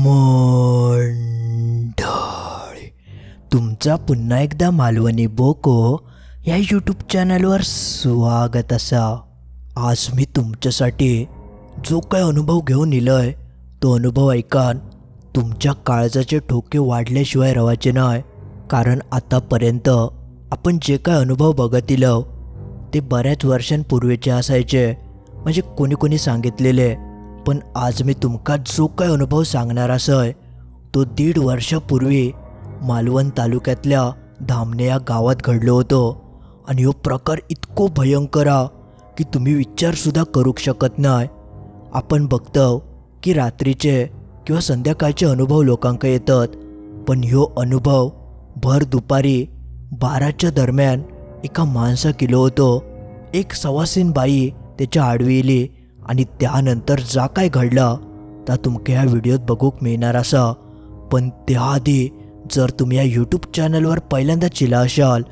मंडळी, तुमचा पुन्हा एकदा मालवणी बोको या यूट्यूब चॅनलवर स्वागत असा। आज मी तुमच्यासाठी जो काय अनुभव घेऊन इलोय तो अनुभव ऐकान तुमच्या काळजाचे ठोके वाढल्याशिवाय रवायचे नाही। कारण आतापर्यंत आपण जे काय अनुभव बघत इलो ते बऱ्याच वर्षांपूर्वीचे असायचे, म्हणजे कोणी कोणी सांगितलेले। पण आज मी तुमका जो काय अनुभव सांगणार असय तो 1.5 वर्षापूर्वी मालवण तालुक्यातल्या धामणे या गावात घडलो होतो। आणि हा प्रकार इतको भयंकर की तुम्ही विचारसुद्धा करू शकत नाही। आपण बघतो की रात्रीचे किंवा संध्याकाळचे अनुभव लोकांक येतात, पण ह्यो अनुभव भर दुपारी 12च्या दरम्यान एका माणसा केलो होतो। एक सवासीन बाई त्याच्या आडवी इली आणि त्यानंतर जा काय घडला ता तुमका ह्या व्हिडिओत बघूक मिळणार असा। पण त्याआधी जर तुम्ही या यूट्यूब चॅनलवर पहिल्यांदा चिला असाल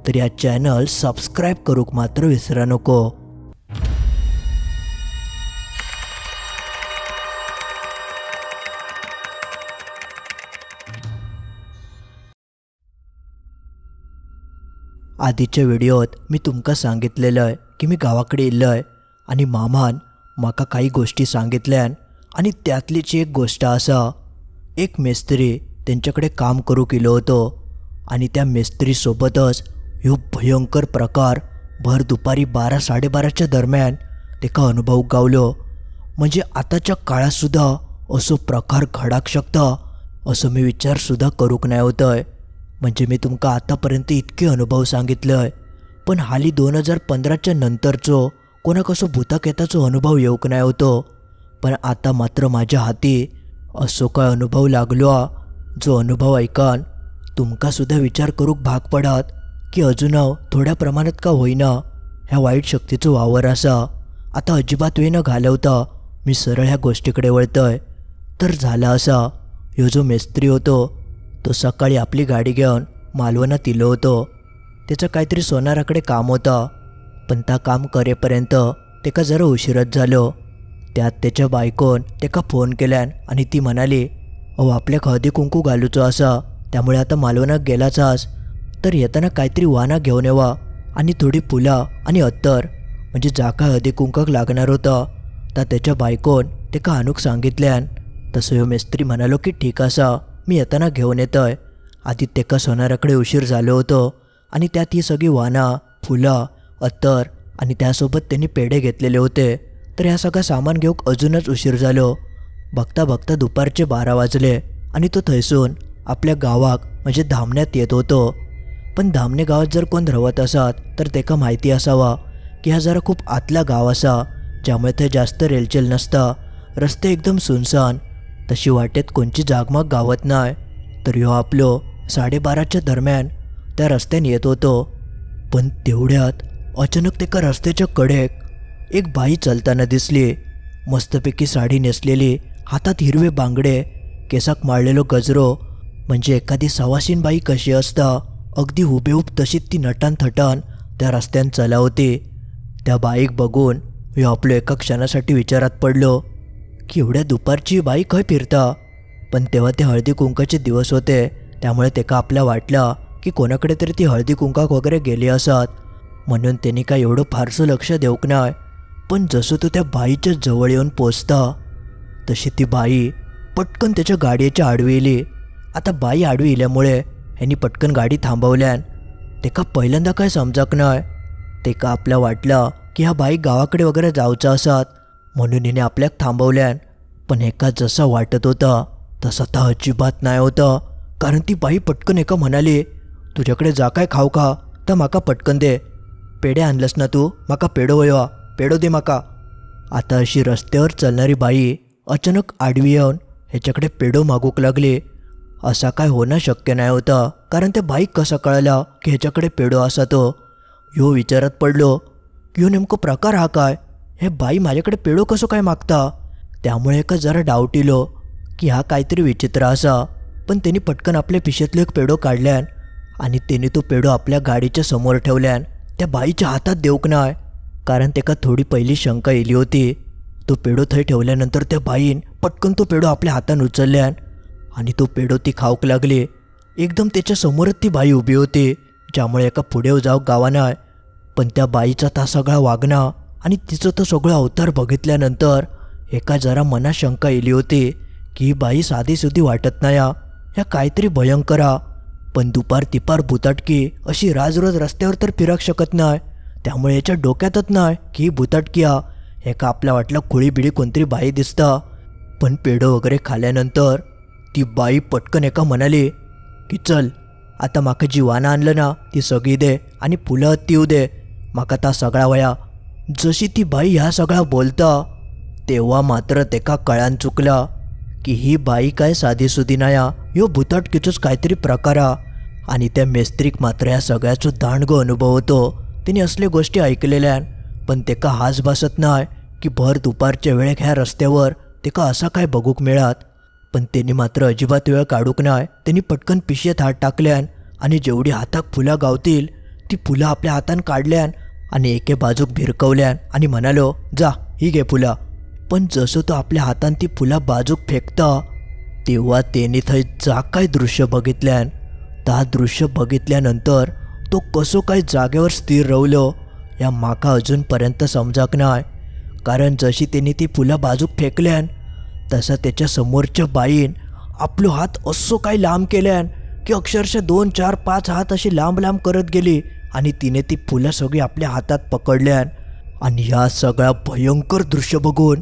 तर या चॅनल सबस्क्राईब करूक मात्र विसरा नको। आधीच्या व्हिडिओत मी तुमका सांगितलेलं की मी गावाकडे इल्लय आणि मामान माका काही गोष्टी सांगितल्यान, आणि त्यातलीच एक गोष्ट असा, एक मेस्त्री त्यांच्याकडे काम करू गेलो होतो आणि त्या मेस्त्रीसोबतच ह्यो भयंकर प्रकार भर दुपारी 12-12:30च्या दरम्यान तेका अनुभव गावलो। म्हणजे आताच्या काळातसुद्धा असो प्रकार घडाक शकता असं मी विचारसुद्धा करूक नाही होतंय। म्हणजे मी तुमका आतापर्यंत इतके अनुभव सांगितलंय, पण हाली 2015च्या नंतरचो कोणाक असो भूताक येताचो अनुभव येऊक नाही होतो। पण आता मात्र माझ्या हाती असो काय अनुभव लागलो जो अनुभव ऐकान तुमका सुद्धा विचार करूक भाग पडत की अजून थोड्या प्रमाणात का होईना ह्या वाईट शक्तीचो वावर असा। आता अजिबात वेळ न घालवता मी सरळ ह्या गोष्टीकडे वळतोय। तर झाला असा, ह्यो जो मेस्त्री होतो तो सकाळी आपली गाडी घेऊन मालवणात इलो होतो। त्याचं काहीतरी सोनाराकडे काम होतं, पण त्या काम करेपर्यंत तेका जरा उशीरच झालो। त्यात त्याच्या बायकोन तेका फोन केल्यान आणि ती म्हणाली, अहो आपल्याक हळदी कुंकू घालूचो असा, त्यामुळे आता मालवणात गेलाच आस तर येताना काहीतरी वाना घेऊन येवा आणि थोडी फुला आणि अत्तर, म्हणजे जा काय हळदी कुंकाक लागणार होतं तर त्याच्या बायकोन तेका आणूक सांगितल्यान। तसं ह्यो मेस्त्री म्हणालो की ठीक असा, मी येताना घेऊन येतोय। आधी तेका सोनाराकडे उशीर झालो होतो आणि त्यात ही सगळी वाना, फुलं, अत्तर आणि त्यासोबत त्यांनी पेढे घेतलेले होते। तर ह्या सगळं सामान घेऊक अजूनच उशीर झालो। बघता बघता दुपारचे 12 वाजले आणि तो थैसून आपल्या गावाक म्हणजे धामण्यात येत होतो। पण धामणे गावात जर कोण रवत असत तर तेका माहिती असावा की हा जरा खूप आतला गाव असा, ज्यामुळे ते जास्त रेलचेल नसता, रस्ते एकदम सुनसान, तशी वाटेत कोणची जागमाग गावत नाही। तर ह्यो आपलो 12:30च्या दरम्यान त्या रस्त्याने येत होतो। पण तेवढ्यात अचानक तेका रस्त्याच्या कडेक एक बाई चालताना दिसली। मस्तपैकी साडी नेसलेली, हातात हिरवे बांगडे, केसाक माळलेलो गजरो, म्हणजे एखादी सवासीन बाई कशी असता अगदी हुबेहूब तशीच ती नटान थटान त्या रस्त्यान चला होती। त्या बाईक बघून ह्यो आपलो एका क्षणासाठी विचारात पडलो की एवढ्या दुपारची बाई खंय फिरता। पण तेव्हा ते हळदी कुंकाचे दिवस होते, त्यामुळे तेका आपल्या वाटला की कोणाकडे तरी ती हळदी कुंकाक वगैरे गेली असत, म्हणून त्यांनी काय एवढं फारसं लक्ष देऊक नाही। पण जसं तो त्या बाईच्या जवळ येऊन पोचता तशी ती बाई पटकन त्याच्या गाडीच्या आडवी इली। आता बाई आडवी इल्यामुळे ह्यांनी पटकन गाडी थांबवल्यान। तेका पहिल्यांदा काय समजाक नाही, तेका आपल्या वाटला की ह्या बाई गावाकडे वगैरे जाऊचा असत, म्हणून हिने आपल्याक थांबवल्यान। पण एका जसा वाटत होता तसा तर अजिबात नाही होता, कारण ती बाई पटकन एका म्हणाली, तुझ्याकडे जा काय खाऊ का तर माका पटकन दे, पेढे आणलंस ना तू, माका पेढो वयवा, पेढो दे माका। आता अशी रस्त्यावर चालणारी बाई अचानक आडवी येऊन ह्याच्याकडे पेढो मागूक लागली। असा काय होणं शक्य नाही होता, कारण त्या बाईक कसा कळला की ह्याच्याकडे पेढो असा तो। ह्यो विचारात पडलो, ह्यो नेमकं प्रकार हा काय, हे बाई माझ्याकडे पेढो कसं काय मागता। त्यामुळे एका जरा डाऊट इलो की हा काहीतरी विचित्र असा। पण त्यांनी पटकन आपल्या पिशेतलो एक पेढो काढल्यान आणि त्यांनी तो पेढो आपल्या गाडीच्या समोर ठेवल्यान। त्या बाईच्या हातात देऊक नाही, कारण तेका थोडी पहिली शंका इली होती। तो पेढो थंय ठेवल्यानंतर त्या बाईन पटकन तो पेढो आपल्या हातान उचलल्यान आणि तो पेढो ती खाऊक लागली. एकदम त्याच्या समोरच ती बाई उभी होती, ज्यामुळे एका पुढे जाऊक गावानाय. पण त्या बाईचा ता सगळा वागणा आणि तिचं तो सगळं अवतार बघितल्यानंतर एका जरा मनात शंका येली होती की ही बाई साधी सुधी वाटत नाही, ह्या काहीतरी भयंकरा. पण दुपार तिपार भुताटकी अशी राजरोज रस्त्यावर तर फिरक शकत नाही, त्यामुळे याच्या डोक्यातच नाही की ही भुताटकी हा. एका आपल्या वाटलं खुळी बिळी कोणतरी बाई दिसता. पण पेढो वगैरे खाल्यानंतर ती बाई पटकन एका म्हणाली की चल आता माका जी वाना आणलं ना ती सगळी दे आणि फुलं तीव दे, माका ता सगळा वया. जशी ती बाई ह्या सगळा बोलता तेव्हा मात्र तेका कळान चुकला की ही बाई काय साधीसुधी नाया, ह्यो भुताटकीचोच काहीतरी प्रकार हा. आणि त्या मेस्त्रीक मात्र ह्या सगळ्याचो दांडगो अनुभव होतो. तिने असले गोष्टी ऐकलेल्यान, पण तेका हाच बसत नाही की भर दुपारच्या वेळेक ह्या रस्त्यावर तेका असा काय बघूक मिळात. पण त्यांनी मात्र अजिबात वेळ काढूक नाही. त्यांनी पटकन पिशेत हात टाकल्यान आणि जेवढी हाताक फुलं गावतील ती फुलं आपल्या हातान काढल्यान आणि एके बाजूक भिरकवल्यान आणि म्हणालो जा ही घे फुलं. पण जसं तो आपल्या हातान ती फुलं बाजूक फेकता तेव्हा त्यांनी थंय जा काय दृश्य बघितल्यान. ता दृश्य बघितल्यानंतर तो कसो काय जागेवर स्थिर रावलो या माका अजूनपर्यंत समजाक नाही. कारण जशी त्यांनी ती फुलं बाजूक फेकल्यान तसं त्याच्या समोरच्या बाईन आपलो हात असो काय लांब केल्यान की अक्षरशः 2, 4, 5 हात अशी लांब लांब करत गेली आणि तिने ती फुलं सगळी आपल्या हातात पकडल्यान. आणि ह्या सगळ्या भयंकर दृश्य बघून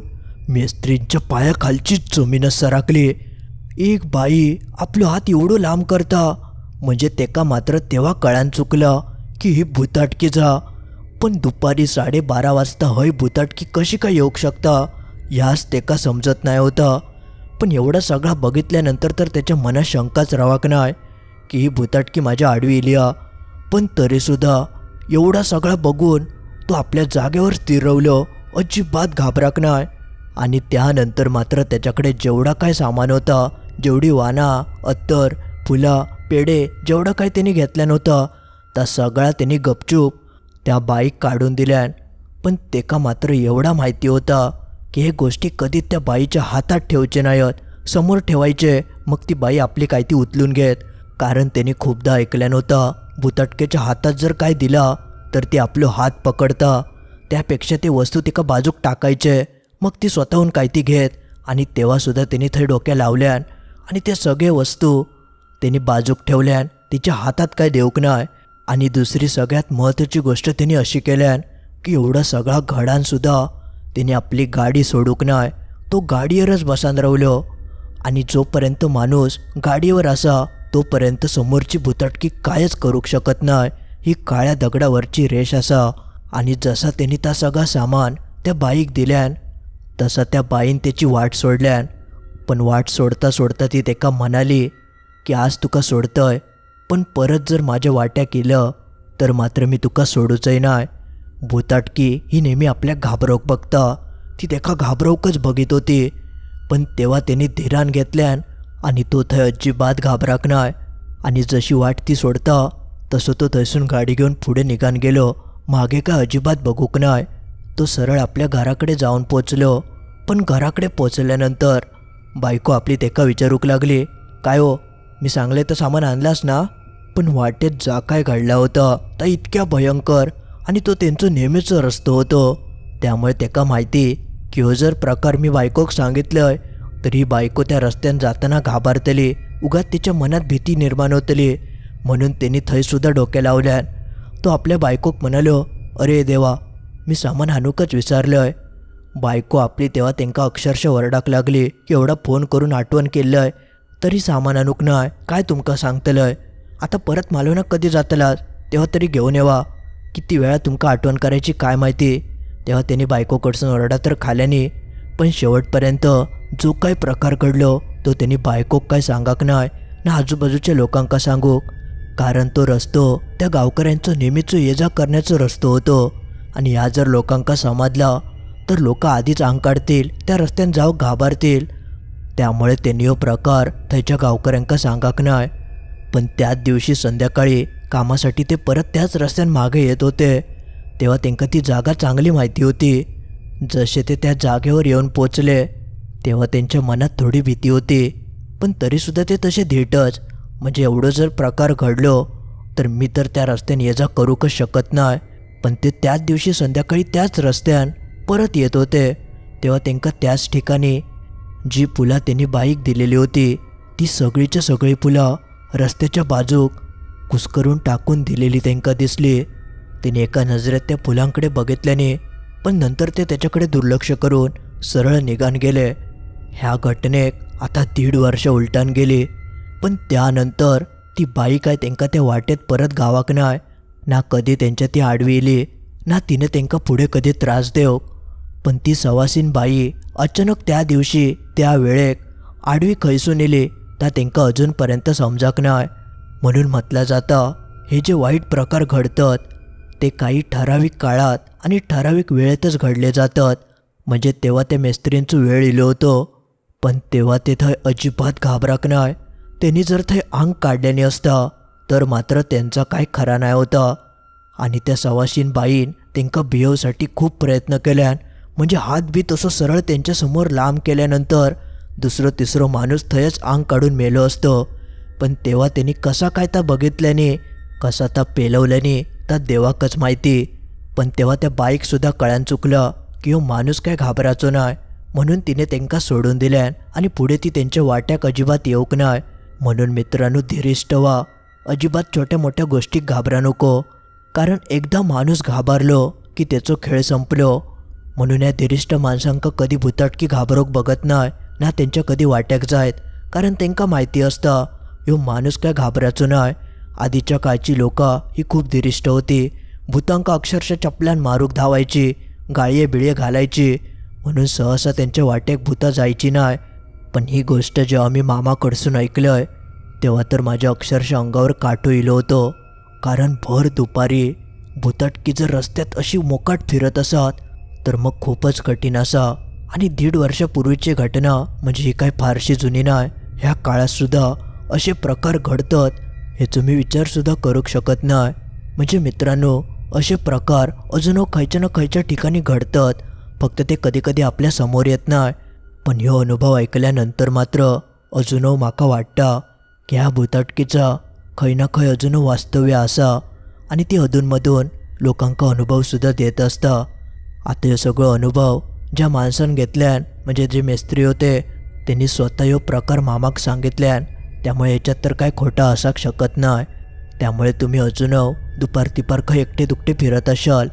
मेस्त्रींच्या पायाखालची जमीनच सरकली. एक बाई आपलो हात एवढो लांब करता म्हणजे तेका मात्र तेव्हा कळान चुकलं की ही भुताटकीचा. पण दुपारी 12:30 वाजता हय भुताटकी कशी काय येऊक शकता ह्याच तेका समजत नाही होता. पण एवढा सगळा बघितल्यानंतर तर त्याच्या मनात शंकाच रावाक नाही की ही भुताटकी माझ्या आडवी येली. पण तरीसुद्धा एवढा सगळा बघून तो आपल्या जागेवर स्थिर रावलो, अजिबात घाबराक नाही. आणि त्यानंतर मात्र त्याच्याकडे जेवढा काय सामान होता, जेवढी वाना, अत्तर, फुलं, पेढे जेवढं काय त्यांनी घेतल्या नव्हतं त्या सगळा त्यांनी गपचूप त्या बाईक काढून दिल्यान. पण तेका मात्र एवढा माहिती होता की हे गोष्टी कधी त्या बाईच्या हातात ठेवचे नाहीत, समोर ठेवायचे. मग ती बाई आपली काय ती उचलून घेत. कारण त्यांनी खूपदा ऐकल्या नव्हता भुताटकेच्या हातात जर काय दिला तर ती आपलो हात पकडता, त्यापेक्षा ते वस्तू तिका बाजूक टाकायचे. मग ती स्वतःहून काय ती घेत. आणि तेव्हासुद्धा त्यांनी थंय डोक्या लावल्यान आणि ते सगळे वस्तू त्यांनी बाजूक ठेवल्यान, तिच्या हातात काय देऊक नाही. आणि दुसरी सगळ्यात महत्त्वाची गोष्ट त्यांनी अशी केल्यान की एवढा सगळा घडांसुद्धा त्यांनी आपली गाडी सोडूक नाही, तो गाडीवरच बसान रावलो. आणि जोपर्यंत माणूस गाडीवर असा तोपर्यंत समोरची भुताटकी कायच करूक शकत नाही. ही काळ्या दगडावरची रेष असा. आणि जसा त्यांनी ता सगळा सामान त्या बाईक दिल्यान तसा त्या बाईन त्याची वाट सोडल्यान. पण वाट सोडता सोडता ती तेका म्हणाली की आज तुका सोडतय, पण परत जर माझ्या वाट्या केलं तर मात्र मी तुका सोडूचंय नाही. भुताटकी ही नेहमी आपल्या घाबरवूक बघता, ती तेका घाबरवूकच बघित होती. पण तेव्हा त्यांनी धीरान घेतल्यान आणि तो थंय अजिबात घाबराक नाही. आणि जशी वाट ती सोडता तसं तो थंयसून गाडी घेऊन पुढे निघान गेलो. मागे काय अजिबात बघूक नाही. तो सरळ आपल्या घराकडे जाऊन पोचलो. पण घराकडे पोचल्यानंतर बायको आपली तेका विचारूक लागली काय हो, मी सांगले तर सामान आणलास ना. पण वाटेत जा काय घडला होता तर इतक्या भयंकर आणि तो त्यांचं नेहमीचं रस्तो होतो. त्यामुळे तेका माहिती की हो जर प्रकार मी बायकोक सांगितलंय तर ही बायको त्या रस्त्यान जाताना घाबरतली, उगाच तिच्या मनात भीती निर्माण होतली. म्हणून त्यांनी थंयसुद्धा डोक्या लावल्यान. तो आपल्या बायकोक म्हणालो अरे देवा, मी सामान हाणूकच विचारलंय. बायको आपली तेव्हा त्यांका अक्षरशः वरडाक लागली की एवढा फोन करून आठवण केलंय तरी सामान आणूक नाही, काय तुमका सांगतलंय. आता परत मालवणाक कधी जातलास तेव्हा तरी घेऊन येवा. किती वेळा तुमका आठवण करायची काय माहिती. तेव्हा त्यांनी बायकोकडसून ओरडा तर खाल्याने. पण शेवटपर्यंत जो काही प्रकार घडलो तो त्यांनी बायकोक काय सांगाक नाही ना आजूबाजूच्या लोकांका सांगूक. कारण तो रस्तो त्या गावकऱ्यांचं नेहमीचं ये जा करण्याचा रस्तो होतो. आणि ह्या जर लोकांका समजला तर लोक आधीच अंग काढतील, त्या रस्त्यान जाऊ घाबरतील. त्यामुळे त्यांनी हो प्रकार थंयच्या गावकऱ्यांका सांगाक नाही. पण त्याच दिवशी संध्याकाळी कामासाठी ते परत त्याच रस्त्यान मागे येत होते. तेव्हा त्यांना ती जागा चांगली माहिती होती. जसे ते त्या जागेवर येऊन पोचले तेव्हा त्यांच्या मनात थोडी भीती होती, पण तरीसुद्धा ते तसे धीटच. म्हणजे एवढं जर प्रकार घडलो तर मी तर त्या रस्त्याने ये जा करूकच शकत नाही. पण ते त्याच दिवशी संध्याकाळी त्याच रस्त्यान परत येत होते. तेव्हा त्यांना त्याच ठिकाणी जी फुलं त्यांनी बाईक दिलेली होती ती सगळीच्या सगळी फुलं रस्त्याच्या बाजूक कुस्करून टाकून दिलेली त्यांना दिसली. त्याने एका नजरेत त्या फुलांकडे बघितल्याने पण नंतर ते त्याच्याकडे दुर्लक्ष करून सरळ निघान गेले. ह्या घटनेक आता 1.5 वर्ष उलटान गेली. पण त्यानंतर ती बाई काय त्यांका त्या वाटेत परत गावाक नाही ना कधी त्यांच्या ती आडवी येली ना तिने त्यांका पुढे कधी त्रास देव. पण ती सवासीन बाई अचानक त्या दिवशी त्या वेळेक आडवी खैसून येली ता त्यांका अजूनपर्यंत समजाक नाही. म्हणून म्हटलं जातं हे जे वाईट प्रकार घडतात ते काही ठराविक काळात आणि ठराविक वेळेतच घडले जातात. म्हणजे तेव्हा त्या मेस्त्रींचं वेळ इलो होतो पण तेव्हा ते थंय अजिबात घाबराक नाही. त्यांनी जर थंय अंग काढल्याने असता तर मात्र त्यांचा काय खरा नाही होता. आणि त्या सवाशीन बाईन त्यांका भिवसाठी खूप प्रयत्न केल्यान म्हणजे हात बी तसं सरळ त्यांच्यासमोर लांब केल्यानंतर दुसरं तिसरं माणूस थंयच अंग काढून मेलो असतो. पण तेव्हा त्यांनी कसा काय ता बघितल्याने कसा ता पेलवल्याने ता देवाकच माहिती. पण तेव्हा त्या बाईकसुद्धा कळ्यान चुकलं की हो माणूस काय घाबराचो नाही. म्हणून तिने त्यांका सोडून दिल्यान आणि पुढे ती त्यांच्या वाट्याक अजिबात येऊक नाही. म्हणून मित्रांनो धीरिष्ट व्हा. अजिबात छोट्या मोठ्या गोष्टीक घाबरा नको. कारण एकदा माणूस घाबरलो की त्याचो खेळ संपलो. म्हणून या धीरिष्ट माणसांका कधी भुताटकी घाबरोक बघत नाही ना त्यांच्या कधी वाट्याक जायत. कारण त्यांका माहिती असतं ह्यो माणूस काय घाबराचो नाही. आधीच्या काळची लोका ही खूप धीरिष्ट होती. भूतांका अक्षरशः चपल्यान मारूक धावायची, गाळये बिळये घालायची. म्हणून सहसा त्यांच्या वाट्याक भूता जायची नाही. पण ही गोष्ट जेव्हा मी मामाकडसून ऐकलंय तेव्हा तर माझ्या अक्षरशः अंगावर काटो इलो होतो. कारण भर दुपारी भुताटकी जर रस्त्यात अशी मोकाट फिरत असत तर मग खूपच कठीण असा. आणि 1.5 वर्षापूर्वीची घटना म्हणजे ही काय फारशी जुनी नाही. ह्या काळातसुद्धा असे प्रकार घडतात ह्याचं मी विचारसुद्धा करू शकत नाही. म्हणजे मित्रांनो असे प्रकार अजून खयच्या ना खयच्या ठिकाणी घडतात. फक्त ते कधी कधी आपल्या समोर येत नाही. पण ह्यो अनुभव ऐकल्यानंतर मात्र अजून माका वाटता की ह्या भुताटकीचा खंय ना खंय अजून वास्तव्य असा आणि ती अधूनमधून लोकांका अनुभवसुद्धा देत असता. आता हे सगळं अनुभव ज्या माणसानं घेतल्यान म्हणजे जे मेस्त्री होते त्यांनी स्वतः ह्यो प्रकार मामाक सांगितल्यान. त्यामुळे याच्यात तर काय खोटा असाक शकत नाही. त्यामुळे तुम्ही अजून दुपार तिपार खंय एकटे दुकटे फिरत असाल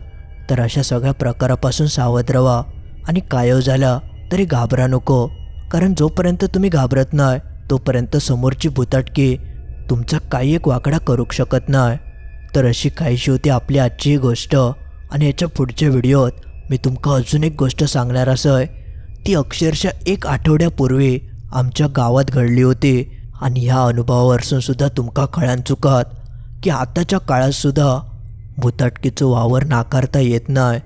तर अशा सगळ्या प्रकारापासून सावध राहा. आणि काय झाला तरी घाबरा नको. कारण जोपर्यंत तुम्ही घाबरत नाही तोपर्यंत समोरची भुताटकी तुमचा काही एक वाकडा करू शकत नाही. तर अशी काहीशी होती आपली आजची गोष्ट. आणि याच्या पुढच्या व्हिडिओत मी तुमका अजून एक गोष्ट सांगणार असं. ती अक्षरशः 1 आठवड्यापूर्वी आमच्या गावात घडली होती. आणि ह्या अनुभवावरसून सुद्धा तुमका कळान चुकत की आताच्या काळातसुद्धा भुताटकीचं वावर नाकारता येत नाही.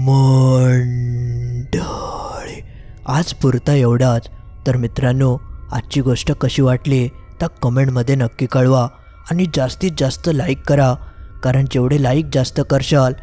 मंडळी आज पुरता एवढाच. तर मित्रांनो आजची गोष्ट कशी वाटली तर कमेंटमध्ये नक्की कळवा. आणि जास्तीत जास्त लाईक करा. कारण जेवढे लाईक जास्त करशाल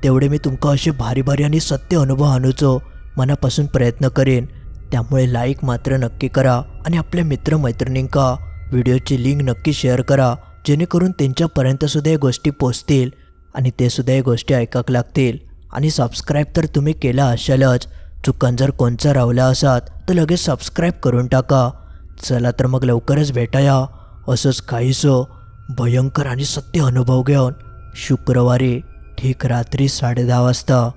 तेवढे मी तुमका असे भारी भारी आणि सत्य अनुभव आणूचो मनापासून प्रयत्न करेन. त्यामुळे लाईक मात्र नक्की करा. आणि आपल्या मित्रमैत्रिणींका व्हिडिओची लिंक नक्की शेअर करा जेणेकरून त्यांच्यापर्यंतसुद्धा या गोष्टी पोचतील आणि ते सुद्धा या गोष्टी ऐकाक लागतील. आणि सबस्क्राईब तर तुम्ही केला असालच. चुकन जर कोणचा रावला असात तर लगेच सबस्क्राईब करून टाका. चला तर मग लवकरच भेटाया असंच काहीसं भयंकर आणि सत्य अनुभव घेऊन शुक्रवारी ठीक रात्री 10:30 वाजता.